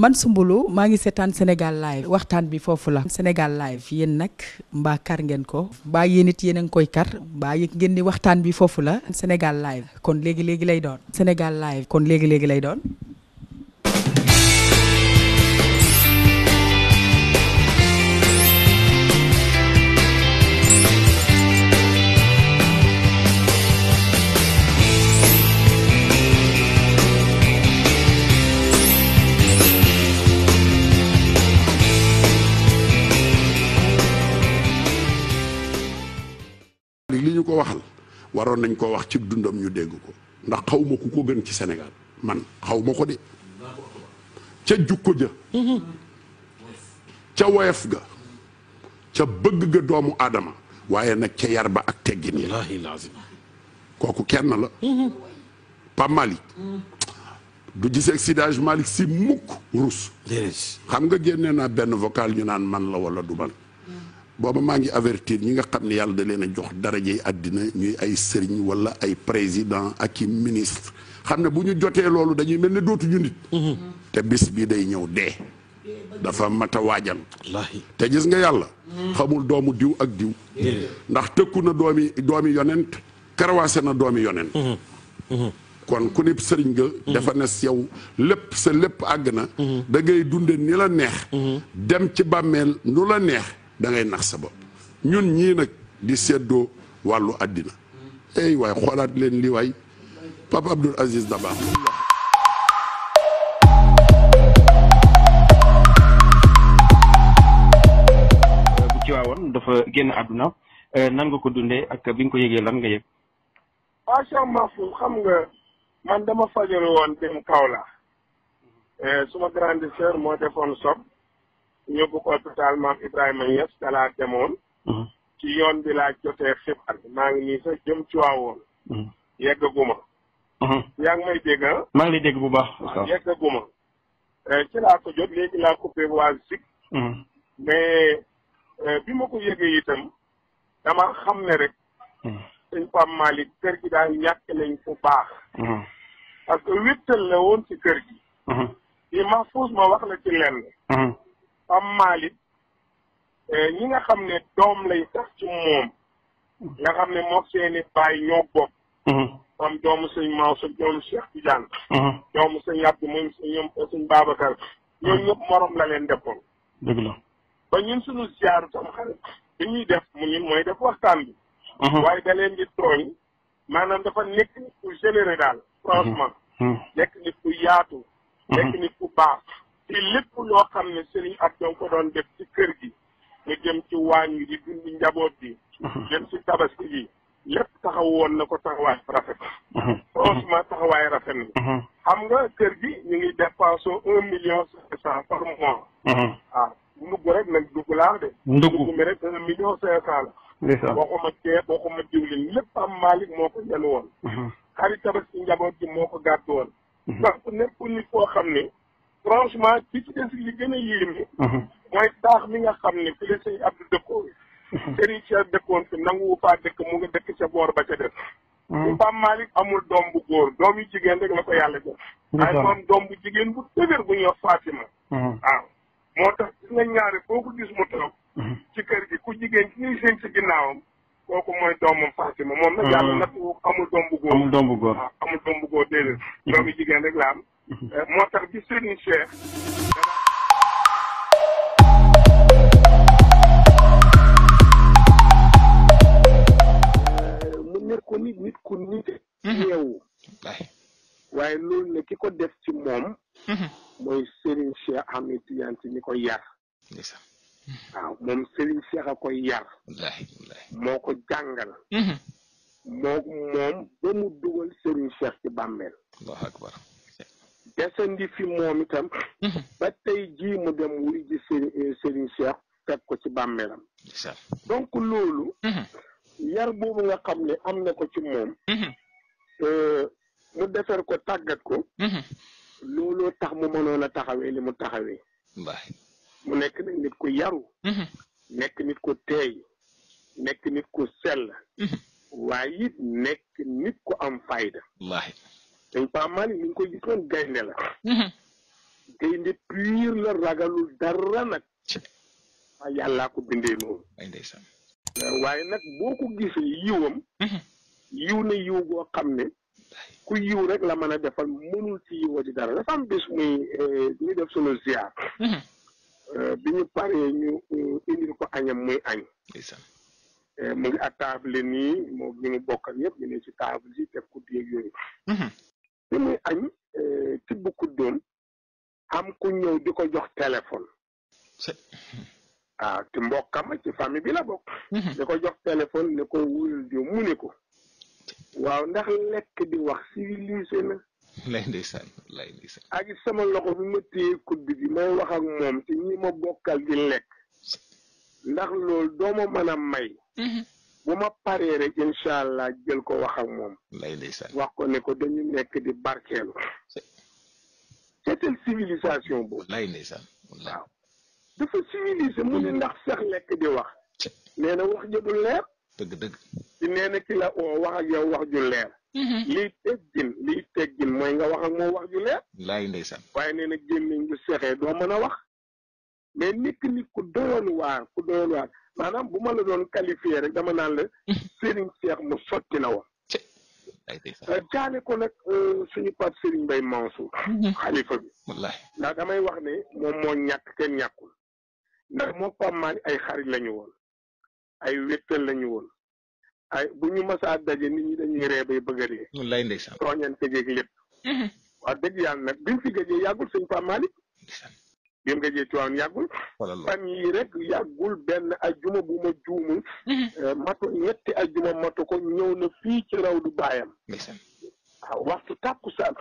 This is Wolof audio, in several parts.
man Soumboulou maa ngi seetaan Sénégal live waxtaan bi foofu la Sénégal live yéen nag mbaa kar ngeen ko mbaa yéen it yéen a ngi koy kar mbaa yëg ngeen ni waxtaan bi foofu la Sénégal live kon léegi lay doon Sénégal live kon léegi lay doon. li ñu ko waxal waroon nañ ko wax ci dundam ñu dégg ko ndax xaw ma ku ko gën ci Sénégal man xaw ma ko de ca jukko ja ca woyof ga ca bëgg ga doomu aadama waaye nag ca yar ba ak teggin yi kooku kenn la Pape Malick du gisee ak Seydi Hadji Malick si mukk rus xam nga génnee naa benn vocal ñu naan man la wala du man booba maa ngi avertir ñi nga xam ne yàlla da leen a jox darajey àddina ñuy ay sëriñ wala ay président ak i ministre xam ne bu ñu jotee loolu dañuy mel ne dootuñu nit te bis bii day ñëw dee dafa mat a waajal te gis nga yàlla xamul doomu diw ak diw ndax tëkku na doomi yonent karawaase na doomi yonent kon ku nib sëriñ nga dafa ne yow lépp sa lépp àgg na da ngay dunde ni la neex dem ci bàmmeel nu la neex da ngay nax sa bopp ñun ñii nag di seddoo wàllu àddina ey waay xoolaat leen li waay Papa Abdoul Aziz Dabakh bu ci waawoon dafa génn àdduna nan nga ko dundee ak bi nga ko yëgee lan nga yëg Cheikh Mahfouz xam nga man dama fajaru woon dem Kaolack suma grande sœur moo defoon sob ñóbbu ko hôpital Maam Ibrahima Niass dalaa demoon ci yoon bi laa jotee xibaar bi maa ngi nii sax jëm ci waawoon yeggaguma yaa ngi may dégg maa ngi lay dégg bu baax yeggaguma ci laa ko jot léegi laa coupé waa Zik mais bi ma ko yëgee itam dama xam ne rek sëñ Pape Malick kër gi daal ñàkk nañ fu baax parce que wéttal la woon ci kër gi yi Mahfouz ma wax la ci lenn Pape Malick ñi nga xam ne doom lay tax ci moom nga xam ne mook seeni baay ñoo bokk am doomu sëñ Mansour doomu Cheikh Tidiane doomu sëñ Abdou moom sëñ Babacar ñooñu ñëpp morom la leen defoon dëgg la ba ñun suñu ziyaaru tam xarit bi ñuy def mu ñun mooy def waxtaan bi waaye da leen di tooñ maanaam dafa nekk nit ku généreux daal franchement nekk nit ku yaatu nekk nit ku baax te lépp loo xam ne Serigne ak ñoo ko doon def ci kër gi nga jëm ci waañ wi di dund njaboot bi jëm ci tabaski gi lépp taxaw woon na ko taxawaay rafet franchement taxawaay rafet na xam nga kër gi ñu ngi dépensé 1,5 million par mois waaw ndugg rek nag dugg laa de ndugg mi rek 1,5 million la waxuma ceeb waxuma diwlin lépp am Malick moo ko jël woon xarit tabaski njaboot gi moo ko gàddu woon donc nekk nit koo xam ne franchement ci des li gën a yéeme mooy taax mi nga xam ne fi la sëñ Abdou dëkkoon Serigne Cheikh dëkkoon fi nangu faa dëkk mu nga dëkk ca boor ba ca def bu Pape Malick amul doom bu góor doom yu jigéen rek la ko yàlla jox waaye moom doom bu jigéen bu dëgër bu ñuy wax Fatima waaw moo tax gis nga ñaari boo ko gis mu toog ci kër gi ku jigéen ki ñuy seen ci ginnaawam kooku mooy doomam Fatima moom nag yàlla nag amul doom bu góor amul doom bu góor waaw amul doom bu góor déedéet doom yu jigéen rek la am moo tax bi Serigne Cheikh mu nekkoon nit ku nite yeewu waaye loolu ne ki ko def ci moom mooy Serigne Cheikh Ahmed Tidiane Sy mi ko yar waaw moom Serigne Cheikh a koy yar moo ko jàngal moom ba mu dugal Serigne Cheikh ci bàmmeel desandi fi moom itam ba tey jii mu dem wuy ji Serigne Cheikh teg ko ci bàmmeelam donc loolu yar boobu nga xam ne am na ko ci moom mu defar ko tàggat ko looloo tax mu mënoon a taxawee li mu taxawee mu nekk nag nit ku yaru nekk nit ku teey nekk nit ku sell waaye it nekk nit ku am fayda dañ Pape Malick ni ñu koy gisoon gaynde la gaynde pur la ragalul dara nag waaye yàllaa ko bindee noonu waaye nag boo ko gisee yiwam yiw na yiw goo xam ne ku yiw rek la mën a defal mënul ci yiwa di dara dafa am bés ñu def sunu ziar bi ñu paree ñu indil ko añam muy añ mu ngi à table nii moo ñu mu bokkal yëpp ñu ne ci table yi teg kudd yeeg yooyu bi muy añ tibb kuddoom am ku ñëw di ko jox téléphone te mbokkam ci famille bi la bokk di ko jox téléphone ne ko wuyul diw mu ne ko waaw ndax lekk di wax civilisé na lay ndeysaan ak sama loxo bi ma téye kudd bi may wax ak moom te ñi ma bokkal di lekk ndax loolu doo ma mën a may bu ma paree rek incha allah jël ko wax ak moom lay ndeysaan wax ko ne ko dañu nekk di barkeelu seetal civilisation boobu lay ndeysaan waaw dafa civilisé mu ne ndax sax lekk di wax nee na wax ja du leer dëgg ci nee na ki la oo wax ak yow wax ju leer liy teggin mooy nga wax ak moom wax ju leer lay ndeysaan waaye nee na gémmiñ bu sexee doo mën a wax mais nit ku doyoon waar maanaam bu ma la doon qualifié rek dama naan la Serigne Cheikh mu sotti la woon jaale ko nag suñu Pape Serigne Mbaye Mansour xalifa bi wallahi ndax damay wax ne moom moo ñàkk kenn ñàkkul ndax moo Pape Malick ay xarit lañu woon ay wéttal lañu woon ay bu ñu masaa daje nit ñi dañuy ree bay bëgg a dee wallahi ndeysaan tooñante jeeg lépp wax dëgg yàlla nag bi mu fi gëjee yàggul sëñ Pape Malick bi mu gëjee ci waan yàggul fan yii rek yàggul benn ajjuma bu ma juumul matu ñetti ajjuma matu ko ñëw na fii ci raw du baayam waaw waxtu tàkkusaan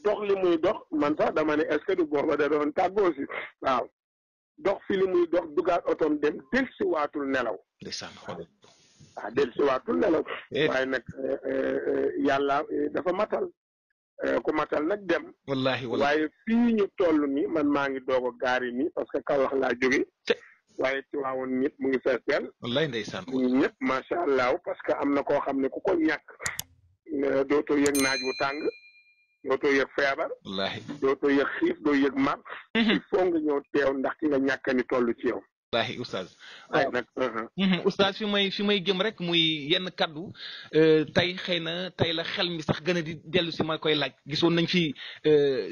dox li muy dox man sax dama ne est-ce que du booba da doon tàggoo si waaw dox fi li muy dox dugaat otoom dem del si waatul nelaw waaw del si waatul nelaw waaye nag yàlla dafa matal ku matal nag dem wallahi waaye fii ñu toll nii man maa ngi doog a gaari nii parce que Kaolack laa jóge waaye ci waawoon ñëpp mu ngi fees del wallahi ndeysaan ñëpp macha allah parce que am na koo xam ne ku ko ñàkk dootoo yëg naaj wu tàng dootoo yëg feebar wallahi dootoo yëg xiif doo yëg mar il faut nga ñëw teew ndax ki nga ñàkk ni toll ci yow wallahi oustaz waaye nag oustaz fi may jëm rek muy yenn kaddu tey xëy na tey la xel mi sax gën a di dellu si ma koy laaj gisoon nañ fi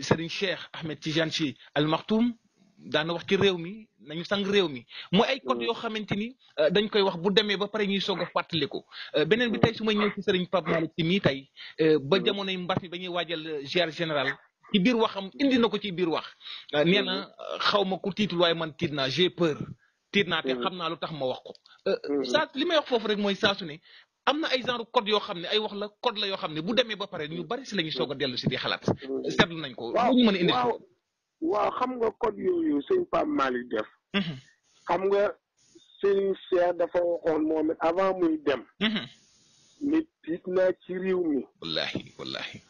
Serigne Cheikh Ahmed Tidiane Sy Al Maktoum daana wax ci réew mi nañu sang réew mi mooy ay code yoo xamante ni dañ koy wax bu demee ba pare ñuy soog a fàttaliku beneen bi tey su may ñëw ci Serigne Pape Malick Sy mii tey ba jamonoy mbas mi ba ñuy waajal ziar général ci biir waxam indi na ko ci biir wax nee na xaw ma ku tiitul waaye man tiit naa j'ai peur tiit naa te xam naa lu tax ma wax ko saa li may wax foofu rek mooy saa su ne am na ay genre code yoo xam ne ay wax la code la yoo xam ne bu demee ba pare ñu bari si la ñuy soog a dellu si di xalaat seetlu nañ ko lu ñu mën a indi waaw xam nga code yooyu sëñ Pape Malick def xam nga sëñ Cheikh dafa waxoon moom it avant muy dem nit tiit naa ci réew mi wallahi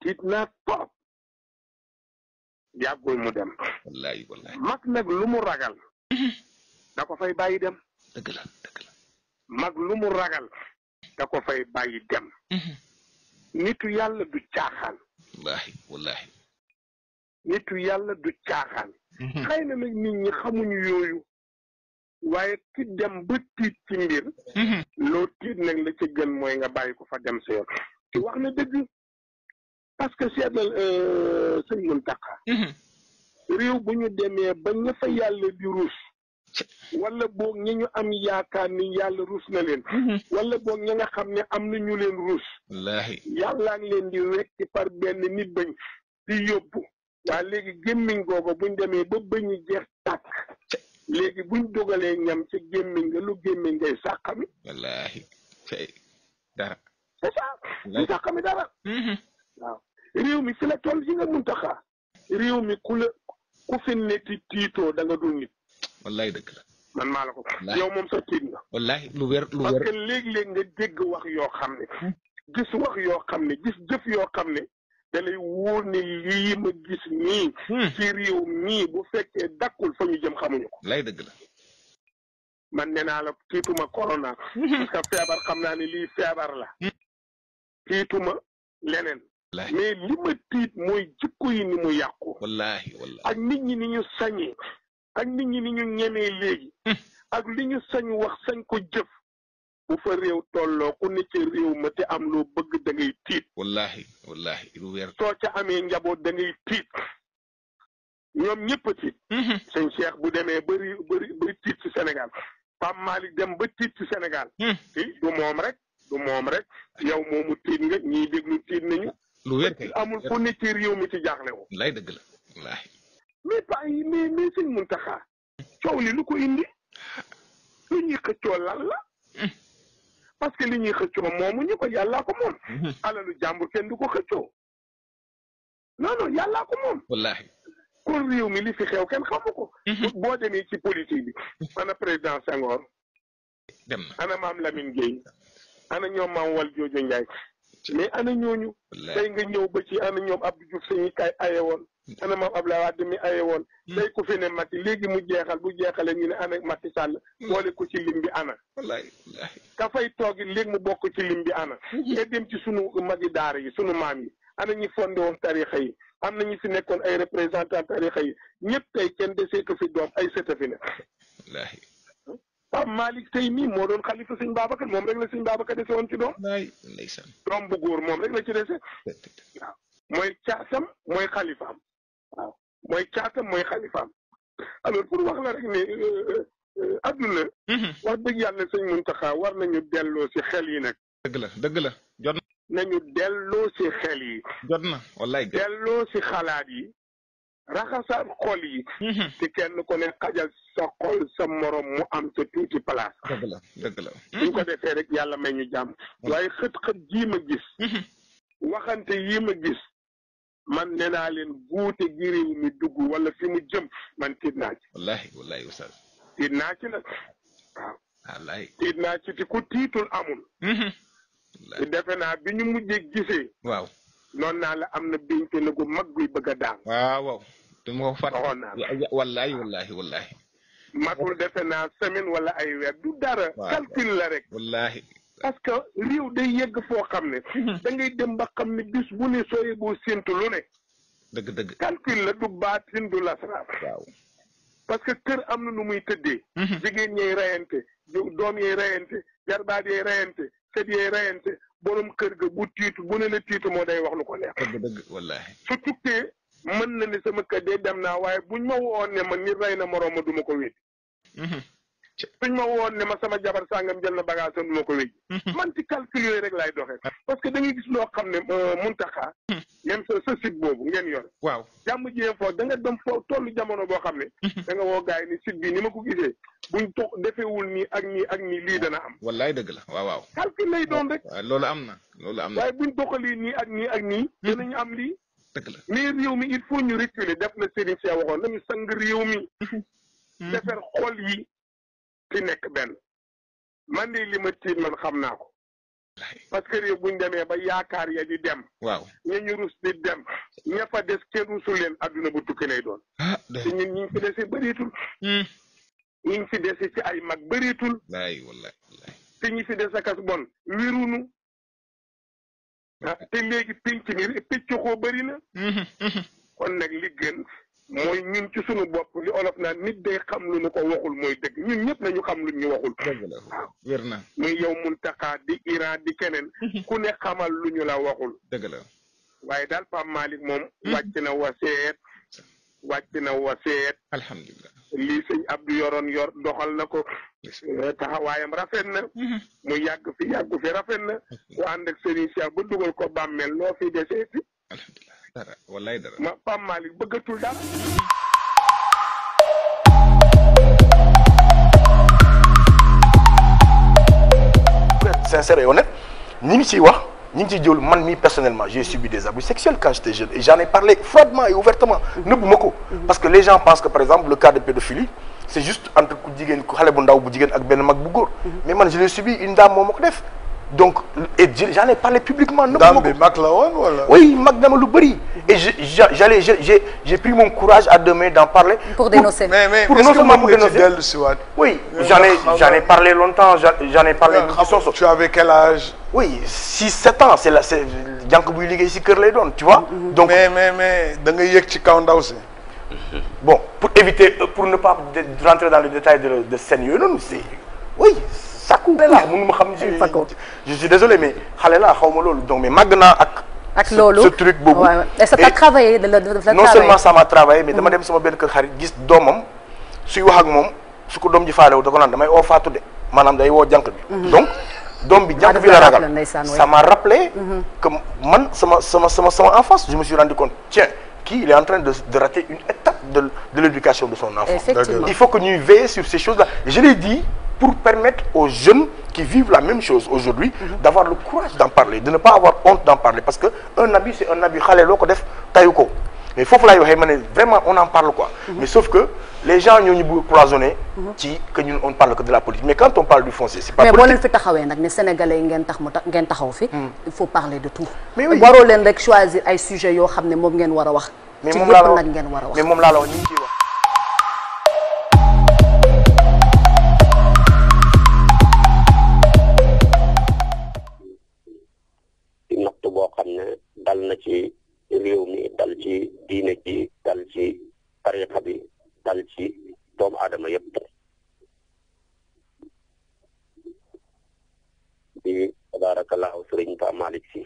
tiit naa trop yàggul mu dem wallahi mag nag lu mu ragal da ko fay bàyyi dem dëgg la mag lu mu ragal da ko fay bàyyi dem nitu yàlla du caaxaan wallahi nitu yàlla du caaxaan xëy na nag nit ñi xamuñu yooyu waaye ki dem ba tiit ci mbir loo tiit nag la ci gën mooy nga bàyyi ko fa dem sa yoon ci wax na dëgg parce que seetal sëñ Muntaxa réew bu ñu demee ba ña fa yàlla di ruus wala boog ñi ñu am yaakaar ni yàlla ruus na leen wala boog ña nga xam ne am na ñu leen ruus yàllaa ngi leen di wekki par benn nit bañ di yóbbu waa léegi gémmiñ googu buñ demee ba bëñu jeex tàkk léegi buñ dogalee ñam ci gémmiñ nga lu gémmiñ ngay sàqami wallahi dara c'est ça lu sàqami dara waaw réew mi fi la toll si nga Muntaxa réew mi ku fi netti tiitoo da nga dul nit wallahi dëgg la man maa la ko yow moom sa tiit nga wallahi lu wér parce que léeg-léeg nga dégg wax yoo xam ne gis wax yoo xam ne gis jëf yoo xam ne da lay wóor ne lii ma gis nii ci réew mii bu fekkee dakkul fa ñu jëm xamuñu ko lay dëgg la man nee naa la tiituma corona parce que feebar xam naa ne lii feebar la tiituma leneen mais li ma tiit mooy jikko yi ni mu yàqu. wallahi ak nit ñi ni ñu sañee ak nit ñi ni ñu ñemee léegi. ak li ñu sañ wax sañ ko jëf. bu fa réew tolloo ku ne ci réew ma te am loo bëgg da ngay tiit. wallahi lu weer. soo ca amee njaboot da ngay tiit. ñoom ñëpp a tiit. sëñ Cheikh bu demee ba tiit ci Sénégal. Pape Malick dem ba tiit ci Sénégal. du moom rek yow moomu tiit nga ñiy déglu tiit nañu. lu wér kay amul fu ne ci réew mi ci jaaxle woo. lay dëgg la wallaahi. mais pas yi mais sëñ Mountakha. coow li lu ko indi. lu ñuy xëccoo lan la. parce que li ñuy xëccoo moomu ñu ko yàllaa ko moom. alalu jàmbur kenn du ko xëccoo. non yàllaa ko moom. wallaahi. kon réew mi li fi xew kenn xamu ko. boo demee ci politique bi. ana président Senghor. dem na ana maam Lamine Gueye. ana ñoom maam Valdiodio Ndiaye. mais ana ñooñu. tey nga ñëw ba ci ana ñoom Abdou Diouf sañuy kay aye woon. ana maam Abdoulaye Wade mi aye woon. tey ku fi ne Macky léegi mu jeexal bu jeexalee ñu ne ana Macky Sall. boole ko ci lim bi ana. wallahi ka fay toogi léegi mu bokk ci lim bi ana. nga dem ci sunu magi daara yi sunu maam yi. ana ñi fondé woon tarixa yi. am na ñu fi nekkoon ay représentant tarixa yi ñëpp tey kenn deseetu fi doom ay sëta fi ne. wallahi. Pape Malick Sey mii moo doon xalifa sëñ Babacar moom rek la sëñ Babacar dese woon ci doom. ndeysaan. doom bu góor moom rek la ci dese. waaw mooy caatam mooy xalifaam. waaw mooy caatam mooy xalifaam. alors pour wax la rek ne adduna. wax dëgg yàlla sëñ Mountakha war nañu delloo si xel yi nag. dëgg la jot nañu delloo si xel yi. jot na wallaay. delloo si xalaat yi. raxasaat xol yi. te kenn ku ne xajal sa xol sa morom mu am sa tuuti place. dëgg la. suñ ko defee rek yàlla may ñu jàmm. waaye xët-xët jii ma gis. waxante yii ma gis. man nee naa leen guute gi réew mi dugg wala fi mu jëm man tiit naa ci. wallahi ustaz. tiit naa ci nag. waaw. wallahi. tiit naa ci te ku tiitul amul. te defe naa bi ñu mujjee gisee. waaw. noonu naa la am na bénte na gu mag guy bëgg a daan. waaw. te moo fàtt. waxoon naa la wallahi. matul defe naa semaine wala ay weer du dara. calcul la rek. wallahi. parce que réew day yegg foo xam ne. da ngay dem ba xam ne bis bu ne soo yegoo séntu lu ne. dëgg. calcul la du baatin du lasraaf. waaw. parce que kër am na nu muy tëddee. jigéen ñey reyante doom yey reyante jarbaat yey reyante sët yey reyante borom kër ga bu tiitu bu ne la tiitu moo day wax lu ko neex. dëgg wallahi. su tukkee mën na ne sama kër de dem naa waaye buñ ma woon ne ma nit rey na moroom ma du ma ko wéet. suñ ma woon ne ma sama jabar sàngam jël na bagage du ma ko wéet. man ci calcul yooyu rek laay doxee. parce que da ngay gis loo xam ne Mountakha. même sa site boobu ngeen yor. waaw jàmm jiyee foofu da nga dem foofu tollu jamono boo xam ne. da nga woo gars yi ni site bi ni ma ko gisee buñ defeewul nii ak nii lii dana am. wallaay dëgg la waaw. calcul lay doon rek. waaw loolu am na. waaye buñ doxalee nii ak nii. danañu am lii. dëgg la mais réew mi il faut ñu reculer def na Serigne Cheikh waxoon nañu sang réew mi. defar xol yi ci nekk benn. man de li ma tiit man xam naa ko. parce que réew buñ demee ba yaakaar ya di dem. waaw ñu rus di dem. ña fa des kenn rusul leen adduna bu tukki lay doon. te ñun ñi fi dese bëreetul. ñi fi dese ci ay mag bëreetul. wallahi. te ñi fi des akas bon wérunu. te léegi pinc mi picc xoo bëri na. kon nag li gën mooy ñun ci sunu bopp li olof naan nit day xam lu ñu ko waxul mooy dëgg ñun ñëpp nañu xam lu ñu waxul. dëgg la wér na. muy yow Mountakha di Iran di keneen. ku ne xamal lu ñu la waxul. dëgg la. waaye daal Pape Malick moom. wàcc na waseet. alhamdulilah. lii sëñ Abdou yoroon yor doxal na ko. taxawaayam rafet na. mu yàgg fi rafet na. ku ànd ak Serigne Cheikh ba dugal ko bàmmeel loo fi desee fi. alhamdulilah dara wallaay dara. Pape Malick bëggatul dara. pour être sincère et honnête ñi ngi ciy wax ñi ngi ciy jël man mii personnellement j'ai subi des abus sexuels quand j'étais jeune et j'en ai parlé froidement et ouvertement nëbbu ma ko parce que les gens pensent que par exemple le cas de pédophilie c'est juste entre ku jigéen ku xale bu ndaw bu jigéen ak benn mag bu góor mais man je l'ai subi une dame moo ma ko def donc et j'en ai parlé publiquement. Oui, et j'ai pris mon courage à deux mains d'en parler. Pour dénoncer. Mais pour non seulement pour dénoncer. Oui, j'en ai parlé longtemps, j'en ai parlé. Tu avais quel âge? Oui, 6-7 ans, c'est Jank buy liggéey ci kër lay doon, tu vois. Donc mais da nga yëg ci kaw ndaw si. Bon, pour ne pas rentrer dans le détail de scène yooyu noonu, c'est oui, ça coupe là, mënu ma xam je suis désolé mais xale laa xaw ma loolu donc mais màgg naa ak ce truc boobu. Est-ce que tu as travaillé non seulement ça m'a travaillé mais dama dem sama benn kër xarit gis doomam suy wax ak moom su ko doom ji faalewu da ko naan damay oo Fatou de maanaam day woo jànk bi donc doom bi jànk bi la ragal ça m'a rappelé que man sama enfance je me suis rendu compte tiens il est en train de rater une étape de l'éducation de son enfant. Effectivement. Il faut que nous veillions sur ces choses-là. Je l'ai dit pour permettre aux jeunes qui vivent la même chose aujourd'hui d'avoir le courage d'en parler, de ne pas avoir honte d'en parler. Parce qu'un abus, c'est un abus. Mais il faut vraiment, on en parle quoi. Mais sauf que les gens ont cloisonné que nous on parle que de la politique. Mais quand on parle du foncier, c'est pas politique. Mais les Sénégalais, il faut parler de tout. Mais oui. Il faut choisir un sujet que vous devez wax. Mais moom laa la wax ñu ngi ciy wax. ci natt boo xam ne dal na ci réew mi dal ci diine ji dal ci tarixa bi dal ci doomu aadama yëpp di tabaarakallaahu Sëriñ Pa Malick Sy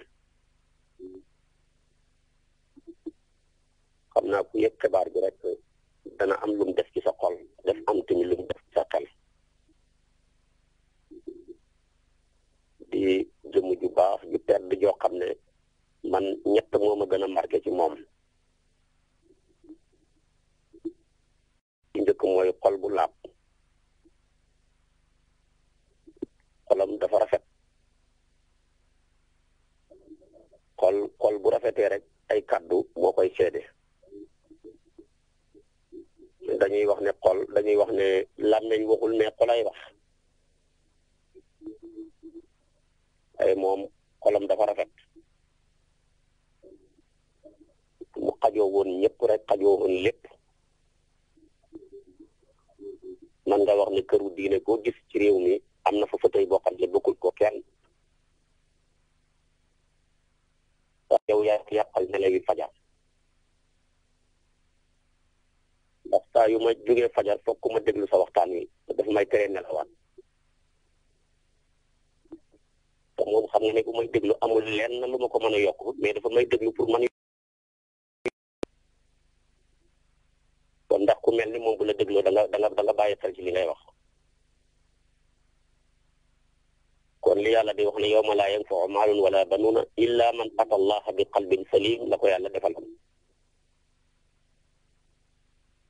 xam naa ku yëg xibaar bi rek dana am lu mu def ci sa xol def am tamit lu mu def ci sa xel di jëmm ju baax ju tedd joo xam ne man ñett moo ma gën a marqué ci moom ci njëkk mooy xol bu laab xolam dafa rafet xol bu rafetee rek ay kàddu moo koy seede dañuy wax ne làmmeñ waxul ne xolay wax ay moom xolam dafa rafet mu xajoo woon ñëpp rek xajoo woon lépp man nga wax ne këru diine koo gis ci réew mi am na fa fauteuil boo xam ne bokkul ko kenn ndax yow yaa yàqal nelawi fajar ndax saa yu ma jógee fajar foog ku ma déglu sa waxtaan wi dafa may tere nelawaat te moom xam nga ne bu may déglu amul lenn lu ma ko mën a yokk mais dafa may déglu pour man kon ndax ku mel ni moom bu la dégloo da nga bàyyi xel ci li ngay wax kon li yàlla di wax ne yawma laa yanfa'u maalun wala banuuna illa man ata allaha bi qalbin salim la ko yàlla defaloon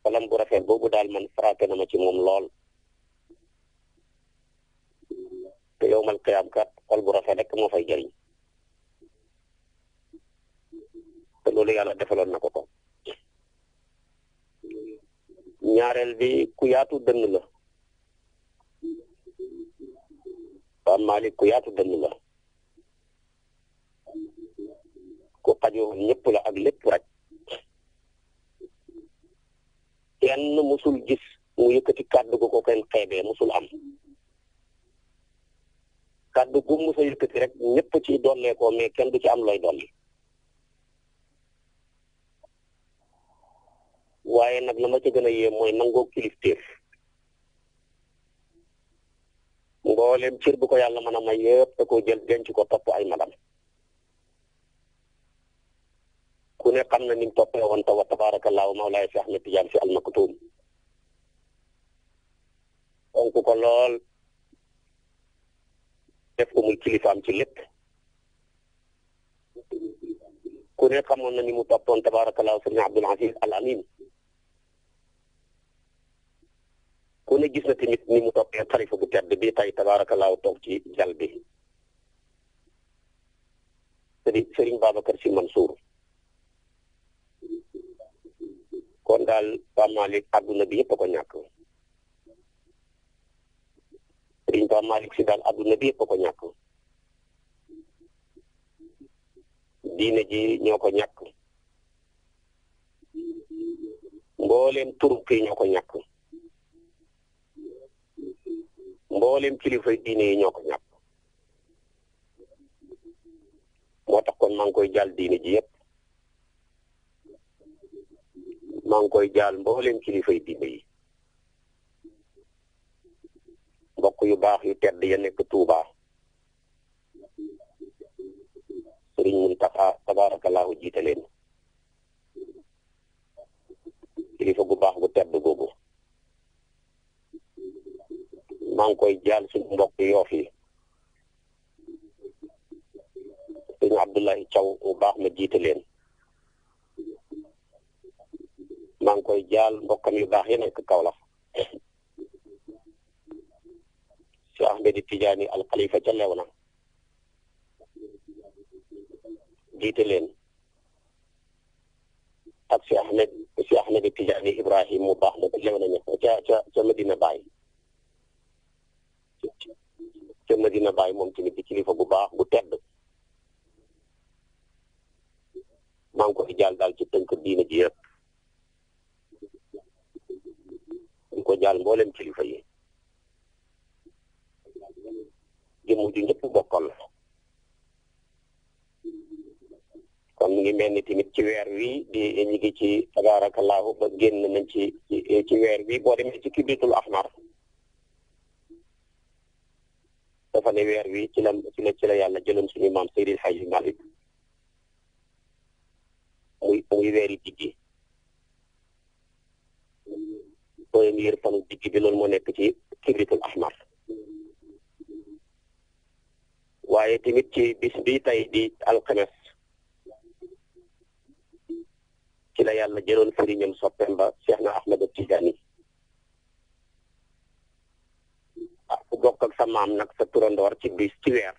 xolam bu rafet boobu daal man frappé na ma ci moom lool te yawmal qiyaam kat xol bu rafet rek moo fay jëriñ te loolu yàlla defaloon na ko ko ñaareel bi ku yaatu dënn la Pape Malick ku yaatu dënn la ku xajoo ñëpp la ak lépp rek kenn musul gis mu yëkkati kàddu gu ko kenn xeebee musul am kàddu gu musa yëkkati rek ñëpp ci dollee ko mais kenn du ci am looy dolli waaye nag la ma ci gën a yéem mooy nangoo kilifteef mboolem cër bu ko yàlla mën a may yëpp da ko jël denc ko topp ay magam ku ne xam na ni mu toppee woon tawa tabaarakallaahu Mawlaay Cheikh Ahmed Tidiane Sy Al Maktoum fonk ko lool def ko muy kilifaam ci lépp ku ne xamoon na ni mu toppoon tabaarakallaahu Sëriñ Abdul Aziz Al Amin ku ne gis na tamit ni mu toppee xalifa bu tedd bi tey tabaarakallaahu toog ci jal bi Sëriñ Babacar Sy Mansour kon daal Pape Malick adduna bi yëpp a ko ñàkk Sëriñ Pape Malick Sy daal adduna bi yëpp a ko ñàkk diine ji ñoo ko ñàkk mbooleem turuk yi ñoo ko ñàkk mbooleem kilifa diine yi ñoo ko ñàkk moo tax kon maa ngi koy jaal diine ji yëpp maa ngi koy jaal mbooleem kilifa diine yi mbokk yu baax yu tedd ya nekk Touba Sëriñ Muntaxa tabarakallahu jiite leen kilifa gu baax gu tedd googu maa ngi koy jaal suñu mbokk Yoof yi Sëriñ Abdoulaye Thiaw bu baax ma jiite leen maa ngi koy jaal mbokkam yu baax yi nekk Kaolack Cheikh Ahmed Tidiane al Khalifa ca Léona jiite leen ak Cheikh Ahmed Tidiane Ibrahim mu baax ma ca Léona nekk ca Medina Baye ca Medina Baye moom tamit di kilifa gu baax gu tedd maa ngi koy jaal daal ci tënk diine ji yëpp ñu ko jaal mboolem kilifa yi jëmm ju ñëpp bokkal kon mu ngi mel ni tamit ci weer wi di ñu ngi ci tabarakallahu ba génn nañ ci weer wi boo demee ci kibritul ahmar dafa ne weer wi ci la yàlla jëloon suñu maam Seydil Hadji Malick muy weeri diggi premier fanu diggi bi loolu moo nekk ci kibritul ahmar waaye tamit ci bis bi tey di alxames ci la yàlla jëloon sëriñam soppeem ba Cheikh na Ahmed Tidiane ku bokk ak sa maam nag sa turandoor ci bis ci weer